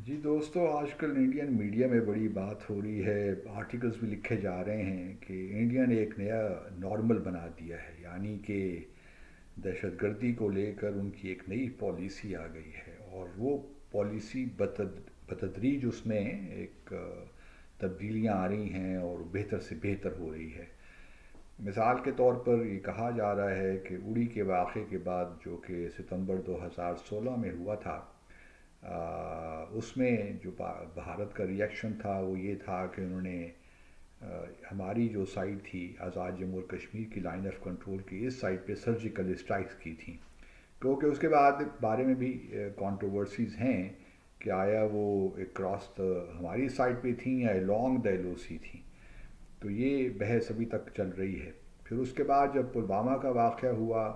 جی دوستو، آج کل انڈین میڈیا میں بڑی بات ہو رہی ہے، آرٹیکلز بھی لکھے جا رہے ہیں کہ انڈیا نے ایک نیا نارمل بنا دیا ہے، یعنی کہ دہشت گردی کو لے کر ان کی ایک نئی پالیسی آ گئی ہے، اور وہ پالیسی بتدریج اس میں ایک تبدیلیاں آ رہی ہیں اور بہتر سے بہتر ہو رہی ہے۔ مثال کے طور پر یہ کہا جا رہا ہے کہ اڑی کے واقعے کے بعد، جو کہ ستمبر 2016 میں ہوا تھا، اس میں جو بھارت کا ریئیکشن تھا وہ یہ تھا کہ انہوں نے ہماری جو سائٹ تھی آزاد جموں اور کشمیر کی لائن آف کنٹرول کی اس سائٹ پہ سرجیکل اسٹرائکس کی تھیں، کیونکہ اس کے بعد بارے میں بھی کانٹروورسیز ہیں کہ آیا وہ اکراس ہماری سائٹ پہ تھیں یا along دا ایل او سی تھیں۔ تو یہ بحث ابھی تک چل رہی ہے۔ پھر اس کے بعد جب پلوامہ کا واقعہ ہوا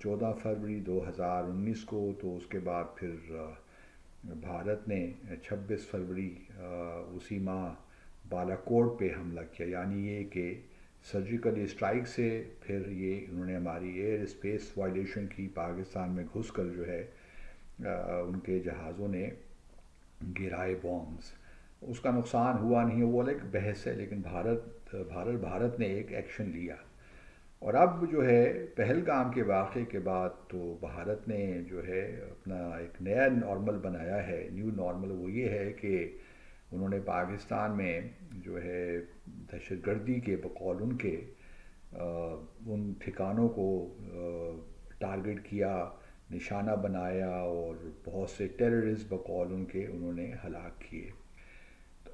14 فروری 2019 کو، تو اس کے بعد پھر بھارت نے 26 فروری اسی ماہ بالا کوٹ پہ حملہ کیا، یعنی یہ کہ سرجیکل اسٹرائک سے پھر یہ انہوں نے ہماری ایئر اسپیس وائلیشن کی، پاکستان میں گھس کر جو ہے ان کے جہازوں نے گرائے بامز۔ اس کا نقصان ہوا نہیں، وہ ایک بحث ہے، لیکن بھارت نے ایک ایکشن لیا۔ اور اب جو ہے پہلگام کے واقعے کے بعد تو بھارت نے جو ہے اپنا ایک نیا نارمل بنایا ہے، نیو نارمل۔ وہ یہ ہے کہ انہوں نے پاکستان میں جو ہے دہشت گردی کے بقول ان کے ان ٹھکانوں کو ٹارگٹ کیا، نشانہ بنایا، اور بہت سے ٹیررسٹ بقول ان کے انہوں نے ہلاک کیے۔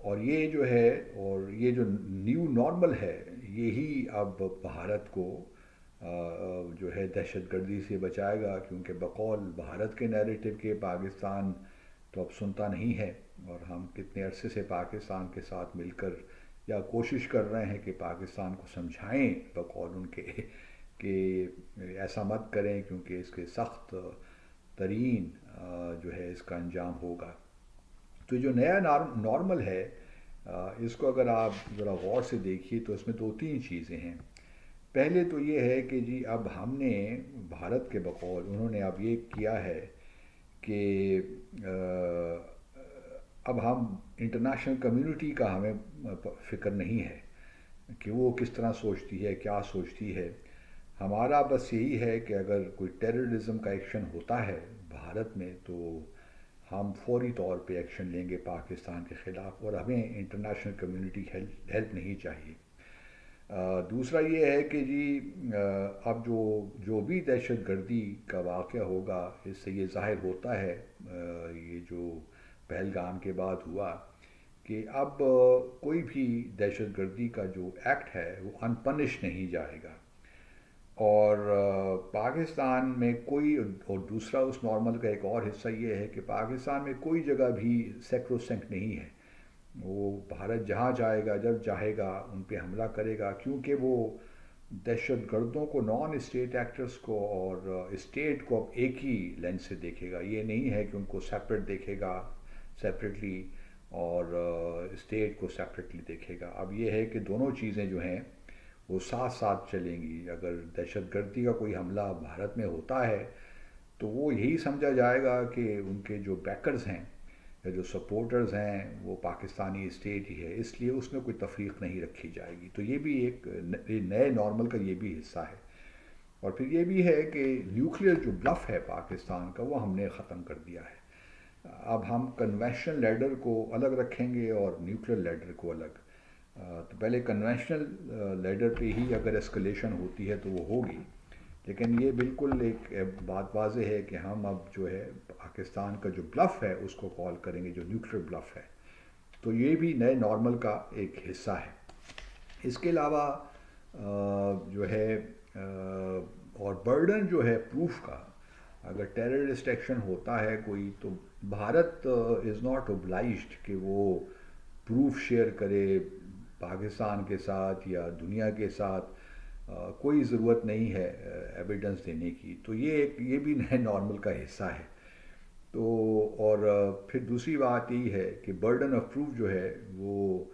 اور یہ جو ہے، اور یہ جو نیو نارمل ہے، یہی اب بھارت کو جو ہے دہشت گردی سے بچائے گا، کیونکہ بقول بھارت کے نیریٹو کے پاکستان تو اب سنتا نہیں ہے، اور ہم کتنے عرصے سے پاکستان کے ساتھ مل کر یا کوشش کر رہے ہیں کہ پاکستان کو سمجھائیں بقول ان کے کہ ایسا مت کریں، کیونکہ اس کے سخت ترین جو ہے اس کا انجام ہوگا۔ تو جو نیا نارمل ہے، اس کو اگر آپ ذرا غور سے دیکھیے تو اس میں دو تین چیزیں ہیں۔ پہلے تو یہ ہے کہ جی اب ہم نے بھارت کے بقول انہوں نے اب یہ کیا ہے کہ اب ہم انٹرنیشنل کمیونٹی کا ہمیں فکر نہیں ہے کہ وہ کس طرح سوچتی ہے، کیا سوچتی ہے۔ ہمارا بس یہی ہے کہ اگر کوئی ٹیررزم کا ایکشن ہوتا ہے بھارت میں، تو ہم فوری طور پہ ایکشن لیں گے پاکستان کے خلاف، اور ہمیں انٹرنیشنل کمیونٹی ہیلپ نہیں چاہیے۔ دوسرا یہ ہے کہ جی اب جو بھی دہشت گردی کا واقعہ ہوگا، اس سے یہ ظاہر ہوتا ہے یہ جو پہلگام کے بعد ہوا کہ اب کوئی بھی دہشت گردی کا جو ایکٹ ہے وہ ان پنش نہیں جائے گا، اور پاکستان میں کوئی، اور دوسرا اس نارمل کا ایک اور حصہ یہ ہے کہ پاکستان میں کوئی جگہ بھی سیکروسنک نہیں ہے۔ وہ بھارت جہاں جائے گا، جب چاہے گا ان پہ حملہ کرے گا، کیونکہ وہ دہشت گردوں کو، نان اسٹیٹ ایکٹرز کو اور اسٹیٹ کو اب ایک ہی لینس سے دیکھے گا۔ یہ نہیں ہے کہ ان کو سیپریٹ دیکھے گا، سیپریٹلی، اور اسٹیٹ کو سیپریٹلی دیکھے گا۔ اب یہ ہے کہ دونوں چیزیں جو ہیں وہ ساتھ ساتھ چلیں گی۔ اگر دہشت گردی کا کوئی حملہ بھارت میں ہوتا ہے تو وہ یہی سمجھا جائے گا کہ ان کے جو بیکرز ہیں یا جو سپورٹرز ہیں وہ پاکستانی اسٹیٹ ہی ہے، اس لیے اس میں کوئی تفریق نہیں رکھی جائے گی۔ تو یہ بھی ایک نئے نارمل کا یہ بھی حصہ ہے۔ اور پھر یہ بھی ہے کہ نیوکلیر جو بلف ہے پاکستان کا، وہ ہم نے ختم کر دیا ہے۔ اب ہم کنونشنل لیڈر کو الگ رکھیں گے اور نیوکلیر لیڈر کو الگ۔ تو پہلے کنونشنل لیڈر پہ ہی اگر اسکلیشن ہوتی ہے تو وہ ہوگی، لیکن یہ بالکل ایک بات واضح ہے کہ ہم اب جو ہے پاکستان کا جو بلف ہے اس کو کال کریں گے، جو نیوکلیر بلف ہے۔ تو یہ بھی نئے نارمل کا ایک حصہ ہے۔ اس کے علاوہ جو ہے اور برڈن جو ہے پروف کا، اگر ٹیررسٹ ایکشن ہوتا ہے کوئی، تو بھارت از ناٹ اوبلائزڈ کہ وہ پروف شیئر کرے پاکستان کے ساتھ یا دنیا کے ساتھ۔ کوئی ضرورت نہیں ہے ایویڈنس دینے کی۔ تو یہ بھی نئے نارمل کا حصہ ہے۔ تو اور پھر دوسری بات یہی ہے کہ برڈن آف پروف جو ہے وہ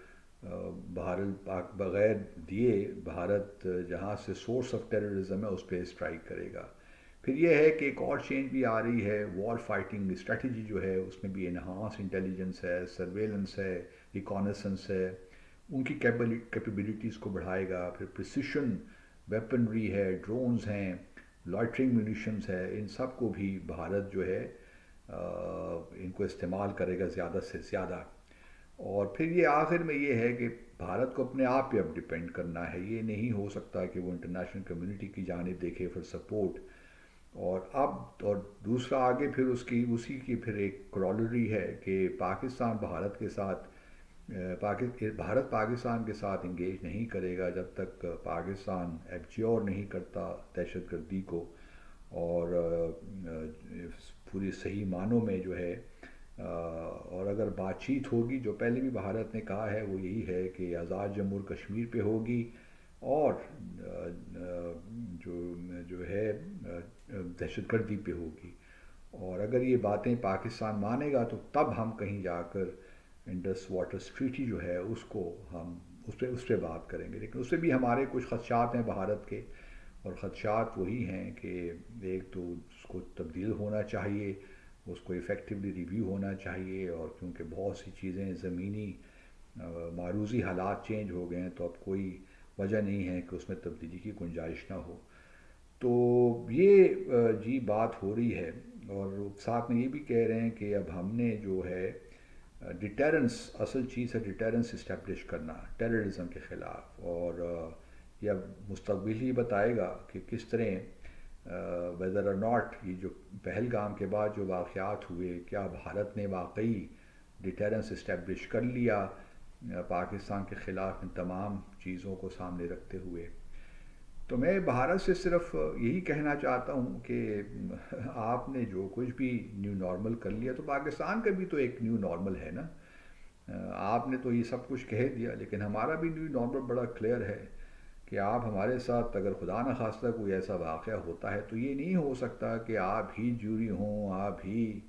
بھارت بغیر دیے بھارت جہاں سے سورس آف ٹیررزم ہے اس پہ اسٹرائک کرے گا۔ پھر یہ ہے کہ ایک اور چینج بھی آ رہی ہے، وار فائٹنگ اسٹریٹجی جو ہے اس میں بھی انہانس انٹیلیجنس ہے، سرویلنس ہے، ریکانیسنس ہے، ان کی کیپیبلٹیز کو بڑھائے گا. پھر پریسیشن ویپنری ہے، ڈرونز ہیں، لائٹرنگ میونیشنز ہے، ان سب کو بھی بھارت جو ہے ان کو استعمال کرے گا زیادہ سے زیادہ. اور پھر یہ آخر میں یہ ہے کہ بھارت کو اپنے آپ پہ اب ڈپینڈ کرنا ہے. یہ نہیں ہو سکتا کہ وہ انٹرنیشنل کمیونٹی کی جانب دیکھے فار سپورٹ. اور دوسرا آگے پھر اسی کی پھر ایک کرالری ہے کہ پاکستان بھارت کے ساتھ بھارت پاکستان کے ساتھ انگیج نہیں کرے گا جب تک پاکستان ایبجیور نہیں کرتا دہشت گردی کو، اور پوری صحیح معنوں میں جو ہے. اور اگر بات چیت ہوگی، جو پہلے بھی بھارت نے کہا ہے، وہ یہی ہے کہ آزاد جموں اور کشمیر پہ ہوگی، اور جو ہے دہشت گردی پہ ہوگی. اور اگر یہ باتیں پاکستان مانے گا تو تب ہم کہیں جا کر انڈس واٹر ٹریٹی جو ہے اس کو ہم اس پہ بات کریں گے. لیکن اس سے بھی ہمارے کچھ خدشات ہیں بھارت کے، اور خدشات وہی ہیں کہ ایک تو اس کو تبدیل ہونا چاہیے، اس کو افیکٹولی ریویو ہونا چاہیے. اور کیونکہ بہت سی چیزیں زمینی معروضی حالات چینج ہو گئے ہیں، تو اب کوئی وجہ نہیں ہے کہ اس میں تبدیلی کی گنجائش نہ ہو. تو یہ جی بات ہو رہی ہے. اور ساتھ میں یہ بھی کہہ رہے ہیں کہ اب ہم نے جو ہے ڈیٹرنس، اصل چیز ہے ڈیٹرنس اسٹیبلش کرنا ٹیررزم کے خلاف. اور یہ اب مستقبل ہی بتائے گا کہ کس طرح ویدر اور ناٹ یہ جو پہلگام کے بعد جو واقعات ہوئے، کیا بھارت نے واقعی ڈیٹرنس اسٹیبلش کر لیا پاکستان کے خلاف ان تمام چیزوں کو سامنے رکھتے ہوئے. تو میں بھارت سے صرف یہی کہنا چاہتا ہوں کہ آپ نے جو کچھ بھی نیو نارمل کر لیا، تو پاکستان کا بھی تو ایک نیو نارمل ہے نا. آپ نے تو یہ سب کچھ کہہ دیا، لیکن ہمارا بھی نیو نارمل بڑا کلیئر ہے کہ آپ ہمارے ساتھ اگر خدا نخواستہ کوئی ایسا واقعہ ہوتا ہے تو یہ نہیں ہو سکتا کہ آپ ہی جوری ہوں، آپ ہی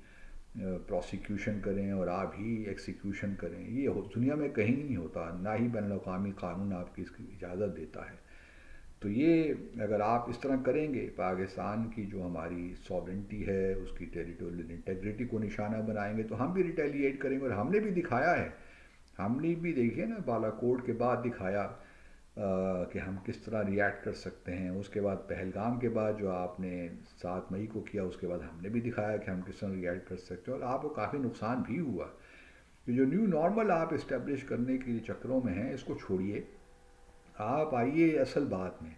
پروسیکیوشن کریں اور آپ ہی ایکسیکیوشن کریں. یہ دنیا میں کہیں نہیں ہوتا، نہ ہی بین الاقوامی قانون آپ کی اس کی اجازت دیتا ہے. تو یہ اگر آپ اس طرح کریں گے، پاکستان کی جو ہماری سوورنٹی ہے، اس کی ٹیریٹوریل انٹیگریٹی کو نشانہ بنائیں گے، تو ہم بھی ریٹیلیٹ کریں گے. اور ہم نے بھی دکھایا ہے، ہم نے بھی دیکھیے نا بالا کوٹ کے بعد دکھایا کہ ہم کس طرح ریئیکٹ کر سکتے ہیں. اس کے بعد پہلگام کے بعد جو آپ نے 7 مئی کو کیا، اس کے بعد ہم نے بھی دکھایا کہ ہم کس طرح ریئیکٹ کر سکتے ہیں. اور آپ کو کافی نقصان بھی ہوا. کہ جو نیو نارمل آپ اسٹیبلش کرنے کے چکروں میں ہیں، اس کو چھوڑیے، آپ آئیے اصل بات میں.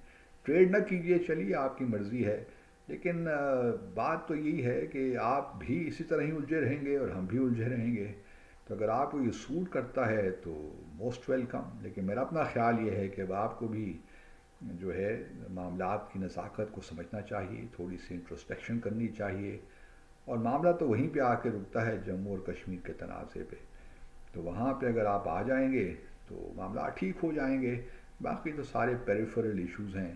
ٹریڈ نہ کیجیے، چلیے آپ کی مرضی ہے، لیکن بات تو یہی ہے کہ آپ بھی اسی طرح ہی الجھے رہیں گے اور ہم بھی الجھے رہیں گے. تو اگر آپ کو یہ سوٹ کرتا ہے تو موسٹ ویلکم. لیکن میرا اپنا خیال یہ ہے کہ اب آپ کو بھی جو ہے معاملات کی نزاکت کو سمجھنا چاہیے، تھوڑی سی انٹروسپیکشن کرنی چاہیے. اور معاملہ تو وہیں پہ آ کے رکتا ہے، جموں اور کشمیر کے تنازع پہ. تو وہاں پہ اگر آپ آ جائیں گے تو معاملات ٹھیک ہو جائیں گے. باقی تو سارے پیریفرل ایشوز ہیں،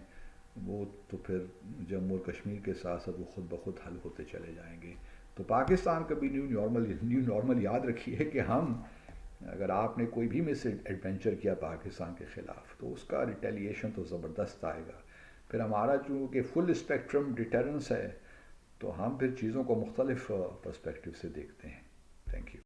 وہ تو پھر جموں اور کشمیر کے ساتھ ساتھ وہ خود بخود حل ہوتے چلے جائیں گے. تو پاکستان کا بھی نیو نارمل یاد رکھیے کہ ہم، اگر آپ نے کوئی بھی مس ایڈونچر کیا پاکستان کے خلاف، تو اس کا ریٹیلیشن تو زبردست آئے گا. پھر ہمارا چونکہ فل اسپیکٹرم ڈیٹرنس ہے، تو ہم پھر چیزوں کو مختلف پرسپیکٹیو سے دیکھتے ہیں. Thank you.